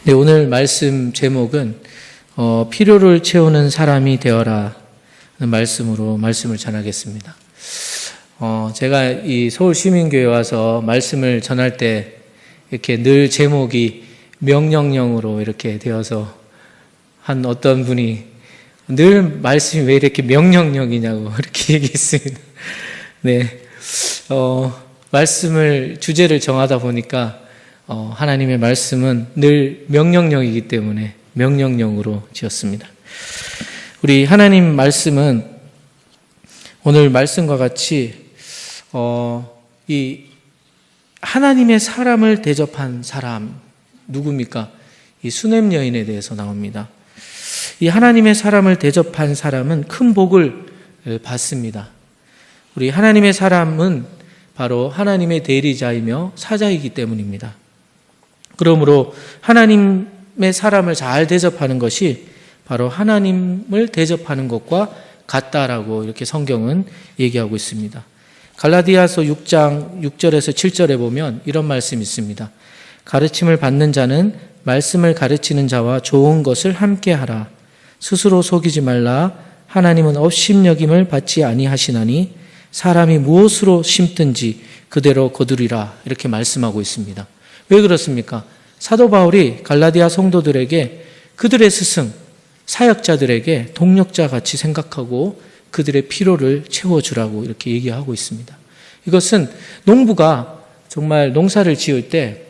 네, 오늘 말씀 제목은 필요를 채우는 사람이 되어라 는 말씀으로 말씀을 전하겠습니다. 제가 이 서울시민교회 와서 말씀을 전할 때 이렇게 늘 제목이 명령령으로 이렇게 되어서 한 어떤 분이 늘 말씀이 왜 이렇게 명령령이냐고 이렇게 얘기했습니다. 네, 말씀을 주제를 정하다 보니까 하나님의 말씀은 늘 명령령이기 때문에 명령령으로 지었습니다. 우리 하나님 말씀은 오늘 말씀과 같이 이 하나님의 사람을 대접한 사람 누굽니까? 이 수냄 여인에 대해서 나옵니다. 이 하나님의 사람을 대접한 사람은 큰 복을 받습니다. 우리 하나님의 사람은 바로 하나님의 대리자이며 사자이기 때문입니다. 그러므로 하나님의 사람을 잘 대접하는 것이 바로 하나님을 대접하는 것과 같다라고 이렇게 성경은 얘기하고 있습니다. 갈라디아서 6장 6절에서 7절에 보면 이런 말씀이 있습니다. 가르침을 받는 자는 말씀을 가르치는 자와 좋은 것을 함께 하라. 스스로 속이지 말라. 하나님은 업심여김을 받지 아니하시나니 사람이 무엇으로 심든지 그대로 거두리라. 이렇게 말씀하고 있습니다. 왜 그렇습니까? 사도 바울이 갈라디아 성도들에게 그들의 스승, 사역자들에게 동력자 같이 생각하고 그들의 필요를 채워주라고 이렇게 얘기하고 있습니다. 이것은 농부가 정말 농사를 지을 때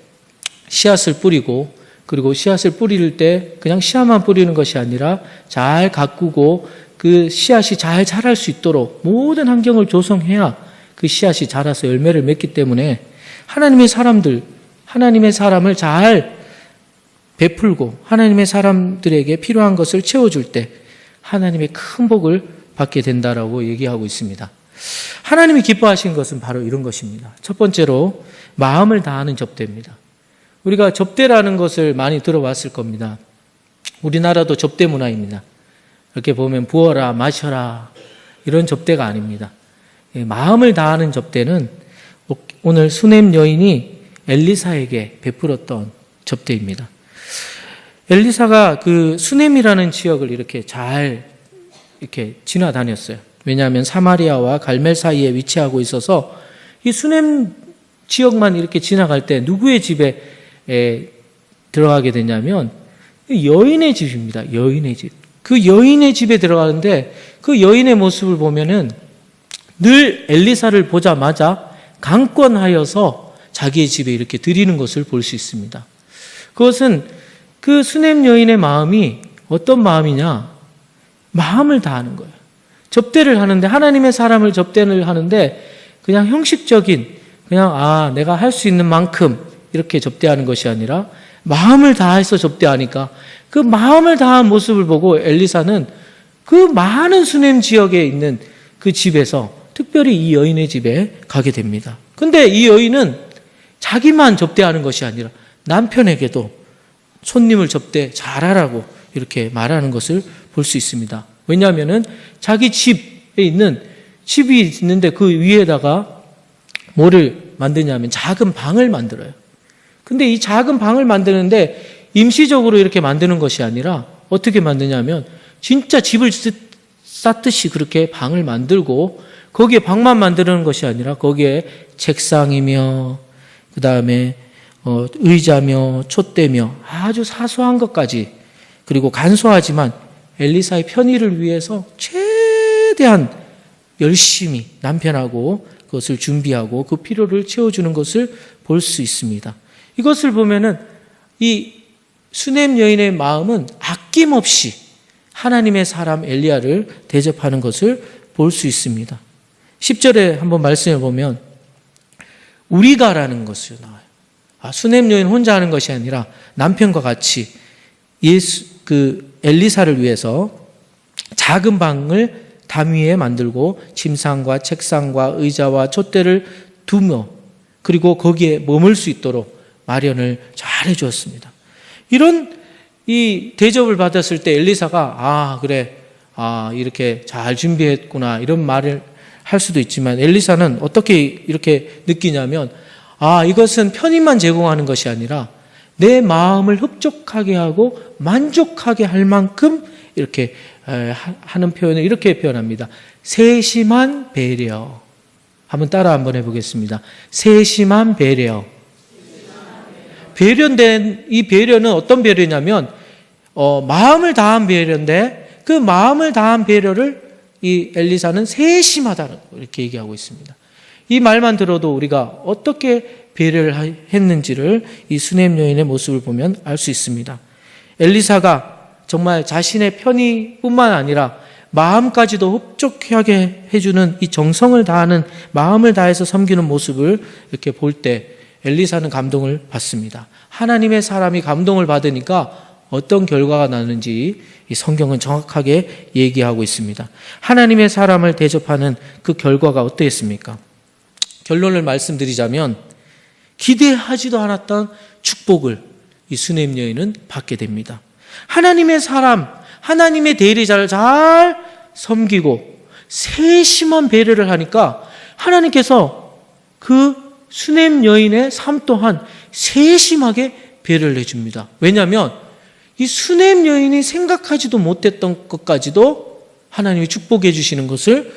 씨앗을 뿌리고 그리고 씨앗을 뿌릴 때 그냥 씨앗만 뿌리는 것이 아니라 잘 가꾸고 그 씨앗이 잘 자랄 수 있도록 모든 환경을 조성해야 그 씨앗이 자라서 열매를 맺기 때문에 하나님의 사람을 잘 베풀고 하나님의 사람들에게 필요한 것을 채워줄 때 하나님의 큰 복을 받게 된다라고 얘기하고 있습니다. 하나님이 기뻐하신 것은 바로 이런 것입니다. 첫 번째로 마음을 다하는 접대입니다. 우리가 접대라는 것을 많이 들어봤을 겁니다. 우리나라도 접대 문화입니다. 이렇게 보면 부어라 마셔라 이런 접대가 아닙니다. 마음을 다하는 접대는 오늘 수냄 여인이 엘리사에게 베풀었던 접대입니다. 엘리사가 그 수냄이라는 지역을 이렇게 잘 지나다녔어요. 왜냐하면 사마리아와 갈멜 사이에 위치하고 있어서 이 수냄 지역만 이렇게 지나갈 때 누구의 집에 들어가게 되냐면 여인의 집입니다. 여인의 집. 그 여인의 집에 들어가는데 그 여인의 모습을 보면은 늘 엘리사를 보자마자 강권하여서 자기의 집에 이렇게 들이는 것을 볼 수 있습니다. 그것은 그 수냄 여인의 마음이 어떤 마음이냐? 마음을 다하는 거예요. 접대를 하는데 하나님의 사람을 접대를 하는데 그냥 형식적인 그냥 내가 할 수 있는 만큼 이렇게 접대하는 것이 아니라 마음을 다해서 접대하니까 그 마음을 다한 모습을 보고 엘리사는 그 많은 수냄 지역에 있는 그 집에서 특별히 이 여인의 집에 가게 됩니다. 근데 이 여인은 자기만 접대하는 것이 아니라 남편에게도 손님을 접대 잘하라고 이렇게 말하는 것을 볼 수 있습니다. 왜냐하면은 자기 집이 있는데 그 위에다가 뭐를 만드냐면 작은 방을 만들어요. 근데 이 작은 방을 만드는데 임시적으로 이렇게 만드는 것이 아니라 어떻게 만드냐면 진짜 집을 쌓듯이 그렇게 방을 만들고 거기에 방만 만드는 것이 아니라 거기에 책상이며 그 다음에 의자며 촛대며 아주 사소한 것까지 그리고 간소하지만 엘리사의 편의를 위해서 최대한 열심히 남편하고 그것을 준비하고 그 필요를 채워주는 것을 볼 수 있습니다. 이것을 보면은 이 수냄 여인의 마음은 아낌없이 하나님의 사람 엘리야를 대접하는 것을 볼 수 있습니다. 10절에 한번 말씀해 보면 우리가라는 것이 나와요. 수냄 여인 혼자 하는 것이 아니라 남편과 같이 엘리사를 위해서 작은 방을 담 위에 만들고 침상과 책상과 의자와 촛대를 두며 그리고 거기에 머물 수 있도록 마련을 잘 해주었습니다. 이런 이 대접을 받았을 때 엘리사가 이렇게 잘 준비했구나 이런 말을 할 수도 있지만 엘리사는 어떻게 이렇게 느끼냐면 이것은 편의만 제공하는 것이 아니라 내 마음을 흡족하게 하고 만족하게 할 만큼 이렇게 하는 표현을 이렇게 표현합니다. 세심한 배려. 한번 따라 한번 해보겠습니다. 세심한 배려. 배려된 이 배려는 어떤 배려냐면 마음을 다한 배려인데 그 마음을 다한 배려를 이 엘리사는 세심하다는 이렇게 얘기하고 있습니다. 이 말만 들어도 우리가 어떻게 배려를 했는지를 이 수넴 여인의 모습을 보면 알 수 있습니다. 엘리사가 정말 자신의 편의뿐만 아니라 마음까지도 흡족하게 해주는 이 정성을 다하는 마음을 다해서 섬기는 모습을 이렇게 볼 때 엘리사는 감동을 받습니다. 하나님의 사람이 감동을 받으니까 어떤 결과가 나는지 이 성경은 정확하게 얘기하고 있습니다. 하나님의 사람을 대접하는 그 결과가 어떠했습니까? 결론을 말씀드리자면 기대하지도 않았던 축복을 이 수넴 여인은 받게 됩니다. 하나님의 사람, 하나님의 대리자를 잘 섬기고 세심한 배려를 하니까 하나님께서 그 수넴 여인의 삶 또한 세심하게 배려를 해줍니다. 왜냐하면 이 수넴 여인이 생각하지도 못했던 것까지도 하나님이 축복해 주시는 것을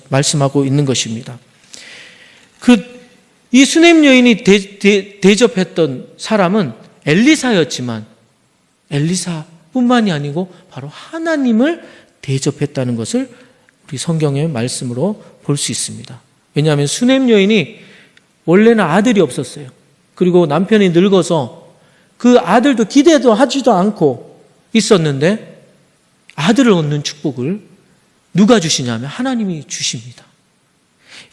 말씀하고 있는 것입니다. 이 수넴 여인이 대접했던 사람은 엘리사였지만 엘리사뿐만이 아니고 바로 하나님을 대접했다는 것을 우리 성경의 말씀으로 볼 수 있습니다. 왜냐하면 수넴 여인이 원래는 아들이 없었어요. 그리고 남편이 늙어서 그 아들도 기대도 하지도 않고 있었는데 아들을 얻는 축복을 누가 주시냐면 하나님이 주십니다.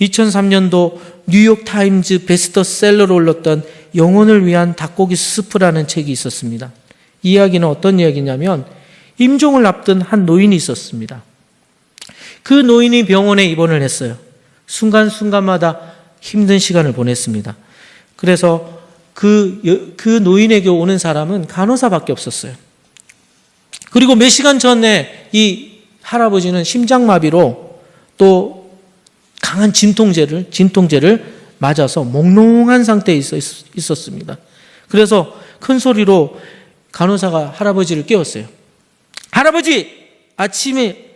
2003년도 뉴욕타임즈 베스트셀러로 올랐던 영혼을 위한 닭고기 스프라는 책이 있었습니다. 이 이야기는 어떤 이야기냐면 임종을 앞둔 한 노인이 있었습니다. 그 노인이 병원에 입원을 했어요. 순간순간마다 힘든 시간을 보냈습니다. 그래서 그 노인에게 오는 사람은 간호사밖에 없었어요. 그리고 몇 시간 전에 이 할아버지는 심장마비로 또 강한 진통제를 맞아서 몽롱한 상태에 있었습니다. 그래서 큰 소리로 간호사가 할아버지를 깨웠어요. 할아버지, 아침에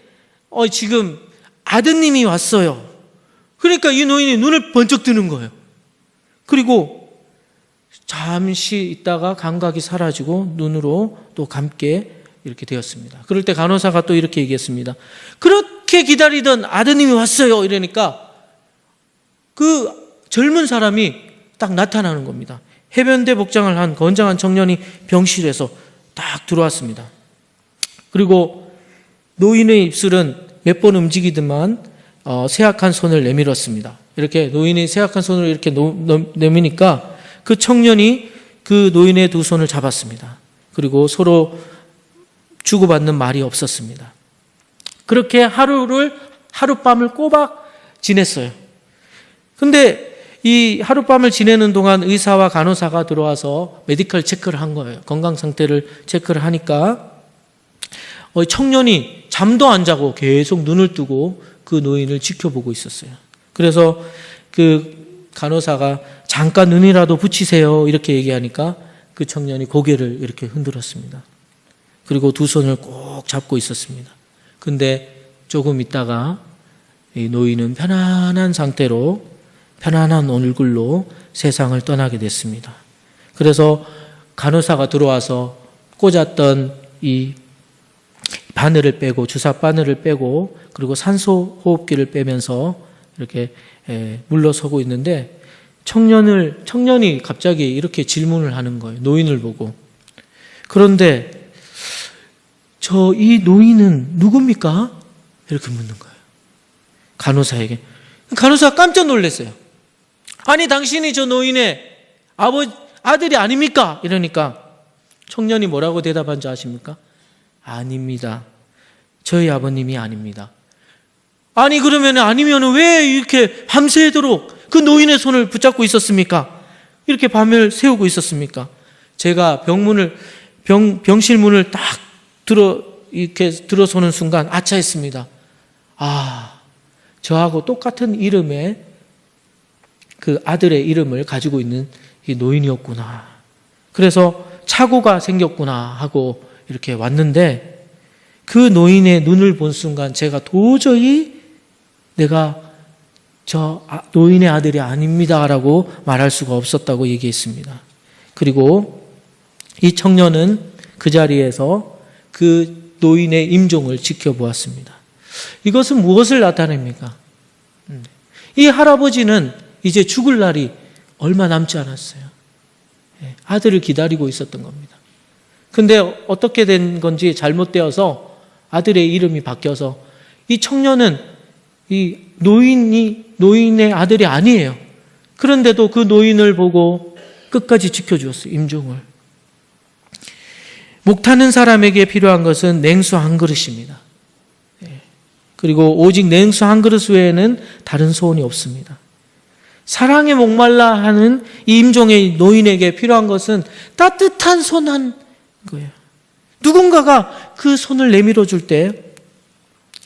지금 아드님이 왔어요. 그러니까 이 노인이 눈을 번쩍 뜨는 거예요. 그리고 잠시 있다가 감각이 사라지고 눈으로 또 감게 이렇게 되었습니다. 그럴 때 간호사가 또 이렇게 얘기했습니다. 그렇게 기다리던 아드님이 왔어요. 이러니까 그 젊은 사람이 딱 나타나는 겁니다. 해변대 복장을 한 건장한 청년이 병실에서 딱 들어왔습니다. 그리고 노인의 입술은 몇 번 움직이더만 쇠약한 손을 내밀었습니다. 이렇게 노인이 쇠약한 손을 이렇게 내미니까 그 청년이 그 노인의 두 손을 잡았습니다. 그리고 서로 주고받는 말이 없었습니다. 그렇게 하룻밤을 꼬박 지냈어요. 근데 이 하룻밤을 지내는 동안 의사와 간호사가 들어와서 메디컬 체크를 한 거예요. 건강 상태를 체크를 하니까 청년이 잠도 안 자고 계속 눈을 뜨고 그 노인을 지켜보고 있었어요. 그래서 그 간호사가 잠깐 눈이라도 붙이세요 이렇게 얘기하니까 그 청년이 고개를 이렇게 흔들었습니다. 그리고 두 손을 꼭 잡고 있었습니다. 근데 조금 있다가 이 노인은 편안한 상태로 편안한 얼굴로 세상을 떠나게 됐습니다. 그래서 간호사가 들어와서 꽂았던 이 바늘을 빼고 주사 바늘을 빼고 그리고 산소 호흡기를 빼면서 이렇게 물러서고 있는데 청년이 갑자기 이렇게 질문을 하는 거예요. 노인을 보고. 그런데 이 노인은 누굽니까? 이렇게 묻는 거예요. 간호사에게. 간호사가 깜짝 놀랐어요. 아니 당신이 저 노인의 아들이 아닙니까? 이러니까 청년이 뭐라고 대답한지 아십니까? 아닙니다. 저희 아버님이 아닙니다. 아니 그러면 아니면 왜 이렇게 밤새도록 그 노인의 손을 붙잡고 있었습니까? 이렇게 밤을 새우고 있었습니까? 제가 병실 문을 딱 이렇게 들어서는 순간 아차했습니다. 저하고 똑같은 이름의 그 아들의 이름을 가지고 있는 이 노인이었구나. 그래서 착오가 생겼구나 하고 이렇게 왔는데 그 노인의 눈을 본 순간 제가 도저히 내가 저 노인의 아들이 아닙니다라고 말할 수가 없었다고 얘기했습니다. 그리고 이 청년은 그 자리에서 그 노인의 임종을 지켜보았습니다. 이것은 무엇을 나타냅니까? 이 할아버지는 이제 죽을 날이 얼마 남지 않았어요. 아들을 기다리고 있었던 겁니다. 근데 어떻게 된 건지 잘못되어서 아들의 이름이 바뀌어서 이 청년은 이 노인의 아들이 아니에요. 그런데도 그 노인을 보고 끝까지 지켜주었어요. 임종을. 목타는 사람에게 필요한 것은 냉수 한 그릇입니다. 그리고 오직 냉수 한 그릇 외에는 다른 소원이 없습니다. 사랑에 목말라 하는 이 임종의 노인에게 필요한 것은 따뜻한 손 한 거예요. 누군가가 그 손을 내밀어 줄 때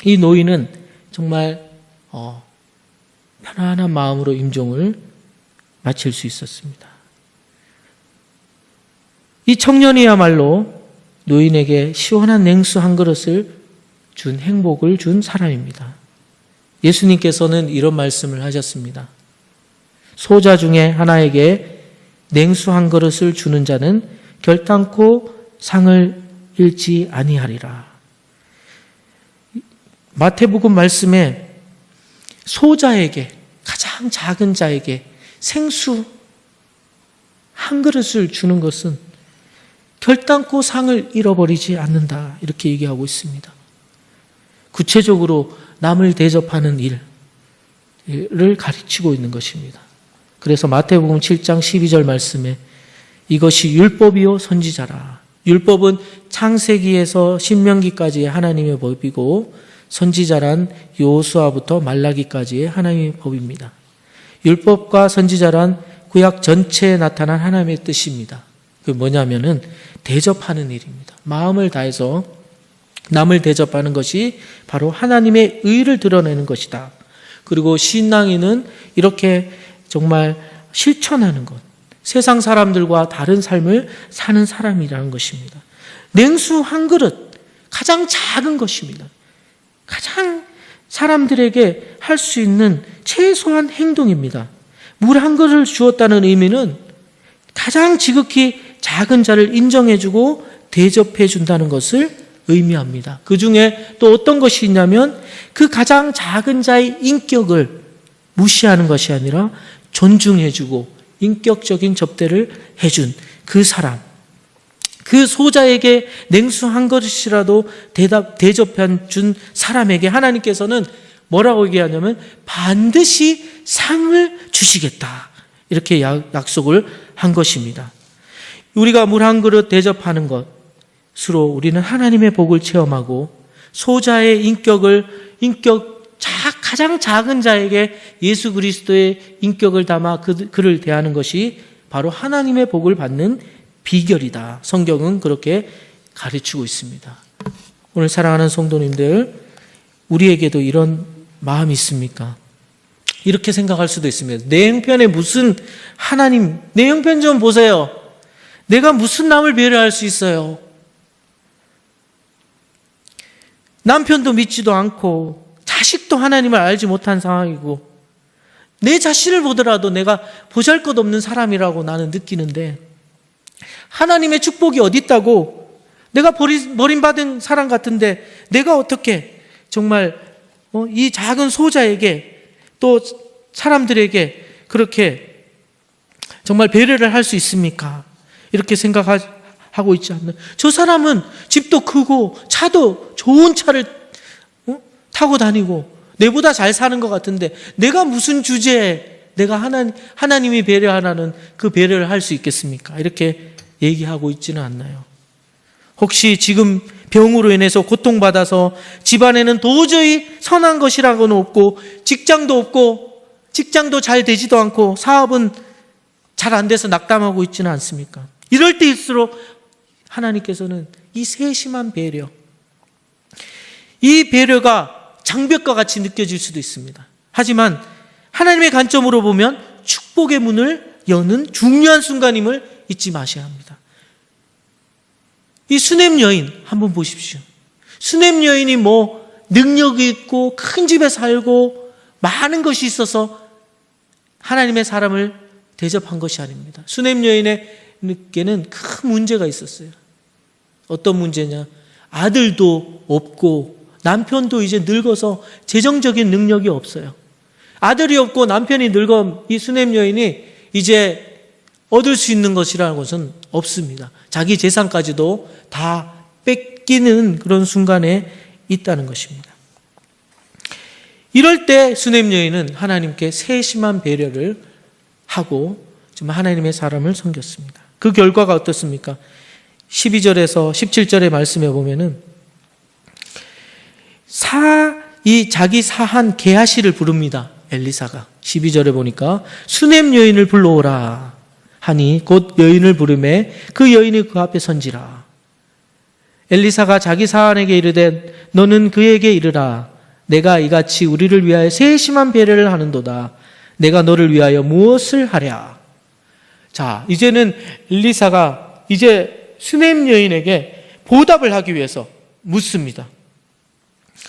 이 노인은 정말 편안한 마음으로 임종을 마칠 수 있었습니다. 이 청년이야말로 노인에게 시원한 냉수 한 그릇을 준 행복을 준 사람입니다. 예수님께서는 이런 말씀을 하셨습니다. 소자 중에 하나에게 냉수 한 그릇을 주는 자는 결단코 상을 잃지 아니하리라. 마태복음 말씀에 소자에게, 가장 작은 자에게 생수 한 그릇을 주는 것은 결단코 상을 잃어버리지 않는다, 이렇게 얘기하고 있습니다. 구체적으로 남을 대접하는 일을 가르치고 있는 것입니다. 그래서 마태복음 7장 12절 말씀에 이것이 율법이요 선지자라. 율법은 창세기에서 신명기까지의 하나님의 법이고 선지자란 여호수아부터 말라기까지의 하나님의 법입니다. 율법과 선지자란 구약 전체에 나타난 하나님의 뜻입니다. 그게 뭐냐면은 대접하는 일입니다. 마음을 다해서 남을 대접하는 것이 바로 하나님의 의를 드러내는 것이다. 그리고 신앙인은 이렇게 정말 실천하는 것, 세상 사람들과 다른 삶을 사는 사람이라는 것입니다. 냉수 한 그릇, 가장 작은 것입니다. 가장 사람들에게 할 수 있는 최소한 행동입니다. 물 한 그릇을 주었다는 의미는 가장 지극히 작은 자를 인정해주고 대접해준다는 것을 의미합니다. 그 중에 또 어떤 것이 있냐면 그 가장 작은 자의 인격을 무시하는 것이 아니라 존중해주고 인격적인 접대를 해준 그 사람, 그 소자에게 냉수 한 그릇이라도 대접해 준 사람에게 하나님께서는 뭐라고 얘기하냐면 반드시 상을 주시겠다, 이렇게 약속을 한 것입니다. 우리가 물 한 그릇 대접하는 것으로 우리는 하나님의 복을 체험하고 소자의 가장 작은 자에게 예수 그리스도의 인격을 담아 그를 대하는 것이 바로 하나님의 복을 받는 비결이다. 성경은 그렇게 가르치고 있습니다. 오늘 사랑하는 성도님들, 우리에게도 이런 마음이 있습니까? 이렇게 생각할 수도 있습니다. 내 형편에 무슨 하나님, 내 형편 좀 보세요. 내가 무슨 남을 배려할 수 있어요? 남편도 믿지도 않고 자식도 하나님을 알지 못한 상황이고 내 자신을 보더라도 내가 보잘것없는 사람이라고 나는 느끼는데 하나님의 축복이 어디 있다고? 내가 버림받은 사람 같은데 내가 어떻게 정말 이 작은 소자에게 또 사람들에게 그렇게 정말 배려를 할 수 있습니까? 이렇게 생각하고 있지 않나요? 저 사람은 집도 크고 차도 좋은 차를 타고 다니고 내보다 잘 사는 것 같은데 내가 무슨 주제에 내가 하나님이 배려하라는 그 배려를 할 수 있겠습니까? 이렇게 얘기하고 있지는 않나요? 혹시 지금 병으로 인해서 고통받아서 집안에는 도저히 선한 것이라고는 없고 직장도 없고 직장도 잘 되지도 않고 사업은 잘 안 돼서 낙담하고 있지는 않습니까? 이럴 때일수록 하나님께서는 이 세심한 배려, 이 배려가 장벽과 같이 느껴질 수도 있습니다. 하지만 하나님의 관점으로 보면 축복의 문을 여는 중요한 순간임을 잊지 마셔야 합니다. 이 수냄 여인 한번 보십시오. 수냄 여인이 뭐 능력이 있고 큰 집에 살고 많은 것이 있어서 하나님의 사람을 대접한 것이 아닙니다. 수냄 여인에게는 큰 문제가 있었어요. 어떤 문제냐? 아들도 없고 남편도 이제 늙어서 재정적인 능력이 없어요. 아들이 없고 남편이 늙어 이 수냄 여인이 이제 얻을 수 있는 것이라는 것은 없습니다. 자기 재산까지도 다 뺏기는 그런 순간에 있다는 것입니다. 이럴 때 수냄 여인은 하나님께 세심한 배려를 하고 정말 하나님의 사람을 섬겼습니다. 그 결과가 어떻습니까? 12절에서 17절의 말씀에 보면은 이 자기 사한 게하시를 부릅니다. 엘리사가 12절에 보니까 수냄 여인을 불러오라 하니 곧 여인을 부르매 그 여인이 그 앞에 선지라. 엘리사가 자기 사한에게 이르되 너는 그에게 이르라. 내가 이같이 우리를 위하여 세심한 배려를 하는도다. 내가 너를 위하여 무엇을 하랴. 자, 이제는 엘리사가 이제 수냄 여인에게 보답을 하기 위해서 묻습니다.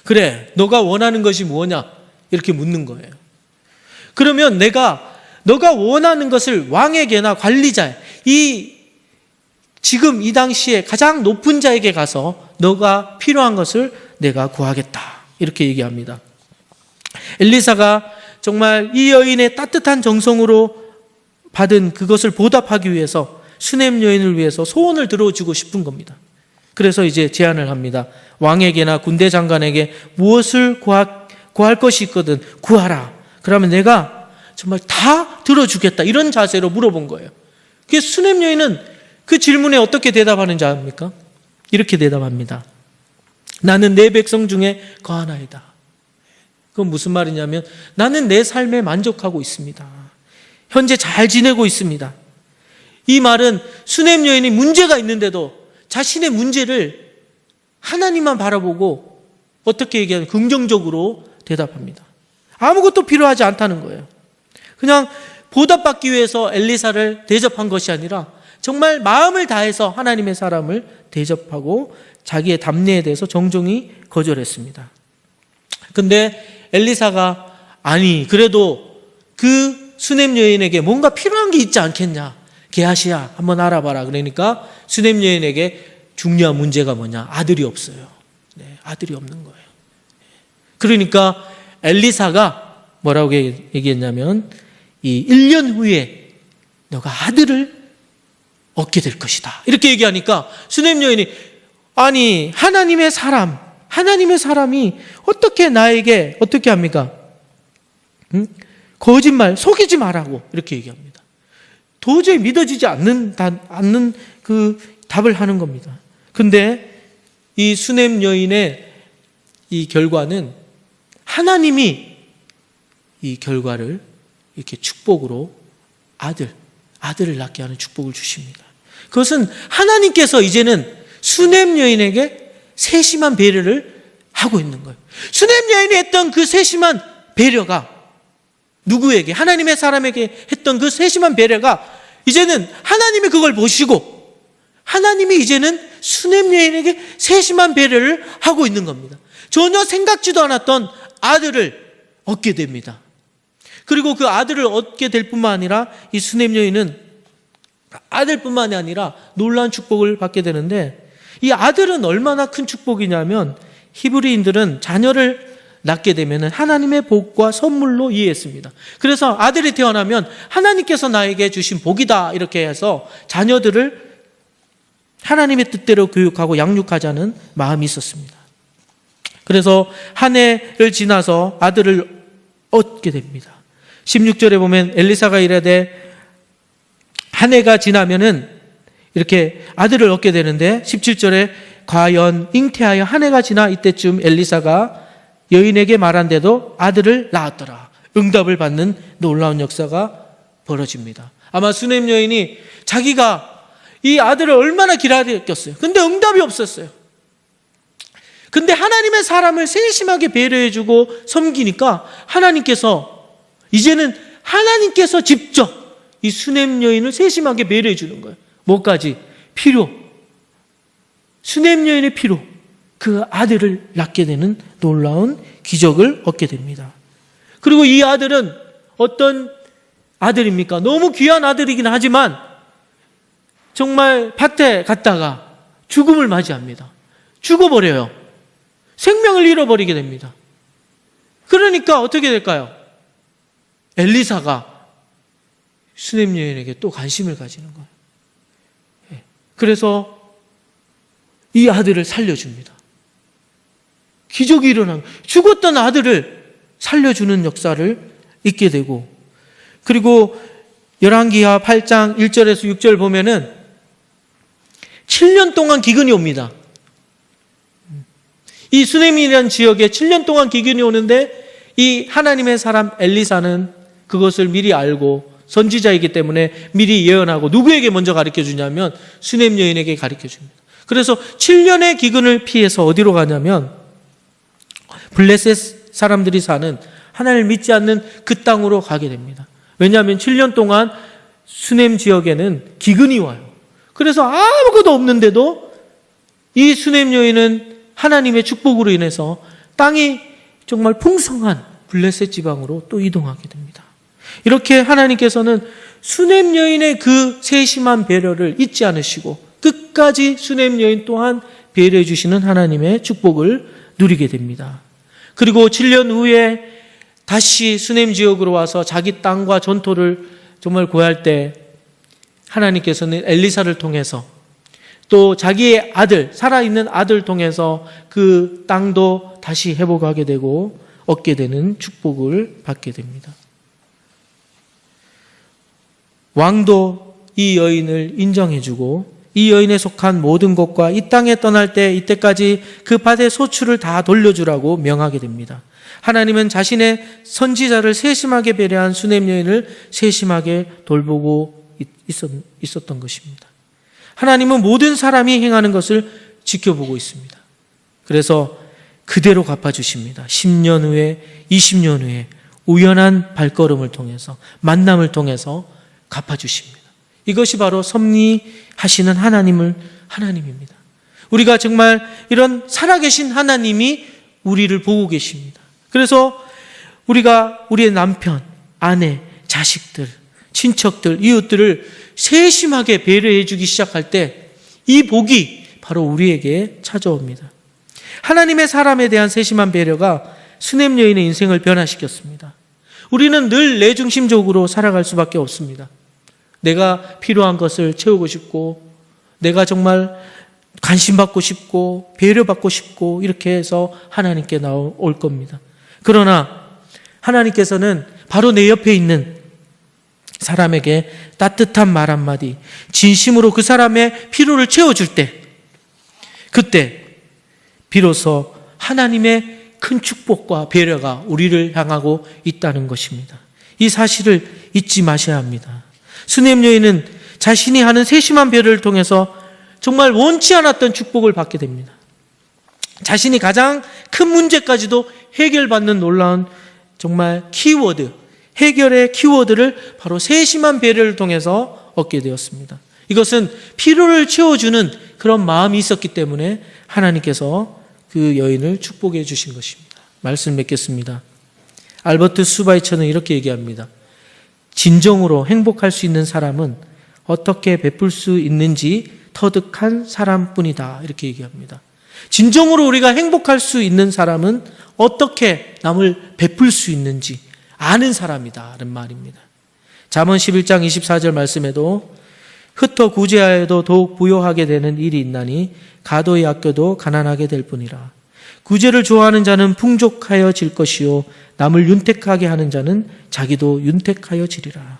그래, 너가 원하는 것이 뭐냐? 이렇게 묻는 거예요. 그러면 너가 원하는 것을 왕에게나 관리자, 지금 이 당시에 가장 높은 자에게 가서 너가 필요한 것을 내가 구하겠다. 이렇게 얘기합니다. 엘리사가 정말 이 여인의 따뜻한 정성으로 받은 그것을 보답하기 위해서 수냄 여인을 위해서 소원을 들어주고 싶은 겁니다. 그래서 이제 제안을 합니다. 왕에게나 군대 장관에게 무엇을 구할 것이 있거든 구하라. 그러면 내가 정말 다 들어주겠다. 이런 자세로 물어본 거예요. 그 수냄 여인은 그 질문에 어떻게 대답하는지 압니까? 이렇게 대답합니다. 나는 내 백성 중에 거하나이다. 그건 무슨 말이냐면 나는 내 삶에 만족하고 있습니다. 현재 잘 지내고 있습니다. 이 말은 수냄 여인이 문제가 있는데도 자신의 문제를 하나님만 바라보고 어떻게 얘기하면 긍정적으로 대답합니다. 아무것도 필요하지 않다는 거예요. 그냥 보답받기 위해서 엘리사를 대접한 것이 아니라 정말 마음을 다해서 하나님의 사람을 대접하고 자기의 담례에 대해서 정중히 거절했습니다. 근데 엘리사가 아니 그래도 그 수냄 여인에게 뭔가 필요한 게 있지 않겠냐. 게하시야 한번 알아봐라. 그러니까 수냄 여인에게 중요한 문제가 뭐냐. 아들이 없어요. 네, 아들이 없는 거예요. 그러니까 엘리사가 뭐라고 얘기했냐면 이 1년 후에 너가 아들을 얻게 될 것이다. 이렇게 얘기하니까 수냄 여인이 아니 하나님의 사람이 어떻게 나에게 어떻게 합니까? 거짓말 속이지 말라고 이렇게 얘기합니다. 도저히 믿어지지 않는 그 답을 하는 겁니다. 근데 이 수냄 여인의 이 결과는 하나님이 이 결과를 이렇게 축복으로 아들을 낳게 하는 축복을 주십니다. 그것은 하나님께서 이제는 수냄 여인에게 세심한 배려를 하고 있는 거예요. 수냄 여인이 했던 그 세심한 배려가 누구에게? 하나님의 사람에게 했던 그 세심한 배려가 이제는 하나님이 그걸 보시고 하나님이 이제는 수냄 여인에게 세심한 배려를 하고 있는 겁니다. 전혀 생각지도 않았던 아들을 얻게 됩니다. 그리고 그 아들을 얻게 될 뿐만 아니라 이 수냄 여인은 아들뿐만이 아니라 놀라운 축복을 받게 되는데 이 아들은 얼마나 큰 축복이냐면 히브리인들은 자녀를 낳게 되면 하나님의 복과 선물로 이해했습니다. 그래서 아들이 태어나면 하나님께서 나에게 주신 복이다 이렇게 해서 자녀들을 하나님의 뜻대로 교육하고 양육하자는 마음이 있었습니다. 그래서 한 해를 지나서 아들을 얻게 됩니다. 16절에 보면 엘리사가 이르되 한 해가 지나면은 이렇게 아들을 얻게 되는데 17절에 과연 잉태하여 한 해가 지나 이때쯤 엘리사가 여인에게 말한데도 아들을 낳았더라. 응답을 받는 놀라운 역사가 벌어집니다. 아마 수냄 여인이 자기가 이 아들을 얼마나 기다렸겠어요. 근데 응답이 없었어요. 근데 하나님의 사람을 세심하게 배려해주고 섬기니까 이제는 하나님께서 직접 이 수냄 여인을 세심하게 배려해 주는 거예요. 뭐까지? 피로. 수냄 여인의 피로 그 아들을 낳게 되는 놀라운 기적을 얻게 됩니다. 그리고 이 아들은 어떤 아들입니까? 너무 귀한 아들이긴 하지만 정말 밭에 갔다가 죽음을 맞이합니다. 죽어버려요. 생명을 잃어버리게 됩니다. 그러니까 어떻게 될까요? 엘리사가 수냄 여인에게 또 관심을 가지는 거예요. 그래서 이 아들을 살려줍니다. 기적이 일어난 거예요. 죽었던 아들을 살려주는 역사를 있게 되고, 그리고 열왕기하 8장 1절에서 6절 보면은 7년 동안 기근이 옵니다. 이 수넴이라는 지역에 7년 동안 기근이 오는데 이 하나님의 사람 엘리사는 그것을 미리 알고 선지자이기 때문에 미리 예언하고 누구에게 먼저 가르쳐 주냐면 수넴 여인에게 가르쳐 줍니다. 그래서 7년의 기근을 피해서 어디로 가냐면 블레셋 사람들이 사는 하나님을 믿지 않는 그 땅으로 가게 됩니다. 왜냐하면 7년 동안 수넴 지역에는 기근이 와요. 그래서 아무것도 없는데도 이 수넴 여인은 하나님의 축복으로 인해서 땅이 정말 풍성한 블레셋 지방으로 또 이동하게 됩니다. 이렇게 하나님께서는 수넴 여인의 그 세심한 배려를 잊지 않으시고 끝까지 수넴 여인 또한 배려해 주시는 하나님의 축복을 누리게 됩니다. 그리고 7년 후에 다시 수넴 지역으로 와서 자기 땅과 전토를 정말 구할 때 하나님께서는 엘리사를 통해서 또 자기의 아들, 살아있는 아들을 통해서 그 땅도 다시 회복하게 되고 얻게 되는 축복을 받게 됩니다. 왕도 이 여인을 인정해주고 이 여인에 속한 모든 것과 이 땅에 떠날 때 이때까지 그 밭의 소출을 다 돌려주라고 명하게 됩니다. 하나님은 자신의 선지자를 세심하게 배려한 수넴 여인을 세심하게 돌보고 있었던 것입니다. 하나님은 모든 사람이 행하는 것을 지켜보고 있습니다. 그래서 그대로 갚아주십니다. 10년 후에, 20년 후에 우연한 발걸음을 통해서, 만남을 통해서 갚아주십니다. 이것이 바로 섭리하시는 하나님입니다. 우리가 정말 이런 살아계신 하나님이 우리를 보고 계십니다. 그래서 우리가 우리의 남편, 아내, 자식들, 친척들, 이웃들을 세심하게 배려해 주기 시작할 때 이 복이 바로 우리에게 찾아옵니다. 하나님의 사람에 대한 세심한 배려가 수넴 여인의 인생을 변화시켰습니다. 우리는 늘 내 중심적으로 살아갈 수밖에 없습니다. 내가 필요한 것을 채우고 싶고, 내가 정말 관심받고 싶고, 배려받고 싶고, 이렇게 해서 하나님께 나올 겁니다. 그러나 하나님께서는 바로 내 옆에 있는 사람에게 따뜻한 말 한마디, 진심으로 그 사람의 필요를 채워줄 때, 그때 비로소 하나님의 큰 축복과 배려가 우리를 향하고 있다는 것입니다. 이 사실을 잊지 마셔야 합니다. 수넴 여인은 자신이 하는 세심한 배려를 통해서 정말 원치 않았던 축복을 받게 됩니다. 자신이 가장 큰 문제까지도 해결받는 놀라운 정말 키워드, 해결의 키워드를 바로 세심한 배려를 통해서 얻게 되었습니다. 이것은 필요를 채워주는 그런 마음이 있었기 때문에 하나님께서 그 여인을 축복해 주신 것입니다. 말씀 맺겠습니다. 알버트 수바이처는 이렇게 얘기합니다. 진정으로 행복할 수 있는 사람은 어떻게 베풀 수 있는지 터득한 사람뿐이다. 이렇게 얘기합니다. 진정으로 우리가 행복할 수 있는 사람은 어떻게 남을 베풀 수 있는지 아는 사람이다. 라는 말입니다. 잠언 11장 24절 말씀에도 흩어 구제하여도 더욱 부요하게 되는 일이 있나니 가도히 아껴도 가난하게 될 뿐이라. 구제를 좋아하는 자는 풍족하여질 것이요 남을 윤택하게 하는 자는 자기도 윤택하여지리라.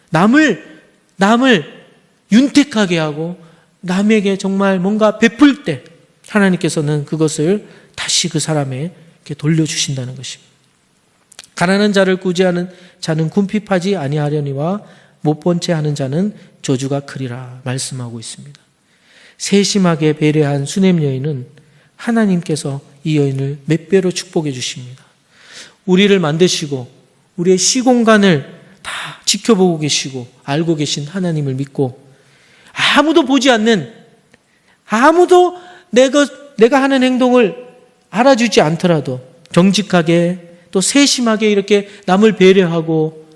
남을 윤택하게 하고 남에게 정말 뭔가 베풀 때 하나님께서는 그것을 다시 그 사람에게 돌려주신다는 것입니다. 가난한 자를 구제하는 자는 궁핍하지 아니하려니와 못 본 채 하는 자는 저주가 크리라 말씀하고 있습니다. 세심하게 배려한 수넴 여인은 하나님께서 이 여인을 몇 배로 축복해 주십니다. 우리를 만드시고 우리의 시공간을 다 지켜보고 계시고 알고 계신 하나님을 믿고 아무도 보지 않는, 아무도 내가 하는 행동을 알아주지 않더라도 정직하게 또 세심하게 이렇게 남을 배려하고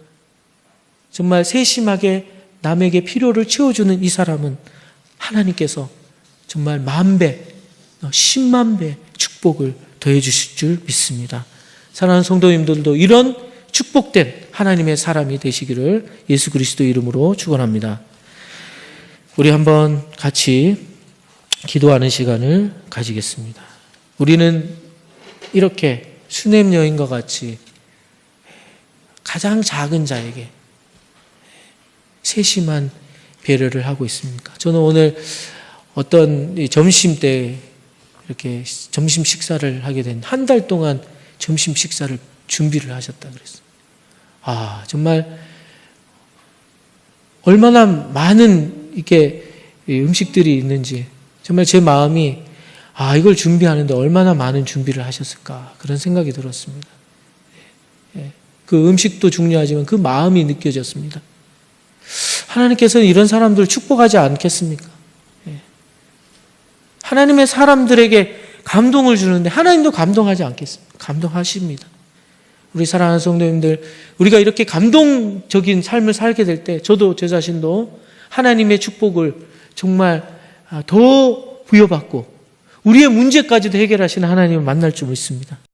정말 세심하게 남에게 필요를 채워주는 이 사람은 하나님께서 정말 10,000배, 100,000배 축복을 더해 주실 줄 믿습니다. 사랑하는 성도님들도 이런 축복된 하나님의 사람이 되시기를 예수 그리스도 이름으로 축원합니다. 우리 한번 같이 기도하는 시간을 가지겠습니다. 우리는 이렇게 수넴 여인과 같이 가장 작은 자에게 세심한 배려를 하고 있습니까? 저는 오늘 어떤 점심 때 이렇게 점심 식사를 하게 된, 한 달 동안 점심 식사를 준비를 하셨다 그랬어요. 정말 얼마나 많은 이렇게 음식들이 있는지 정말 제 마음이 이걸 준비하는데 얼마나 많은 준비를 하셨을까 그런 생각이 들었습니다. 그 음식도 중요하지만 그 마음이 느껴졌습니다. 하나님께서는 이런 사람들을 축복하지 않겠습니까? 하나님의 사람들에게 감동을 주는데 하나님도 감동하지 않겠습니까? 감동하십니다. 우리 사랑하는 성도님들, 우리가 이렇게 감동적인 삶을 살게 될 때 저도 제 자신도 하나님의 축복을 정말 더 부여받고 우리의 문제까지도 해결하시는 하나님을 만날 줄 믿습니다.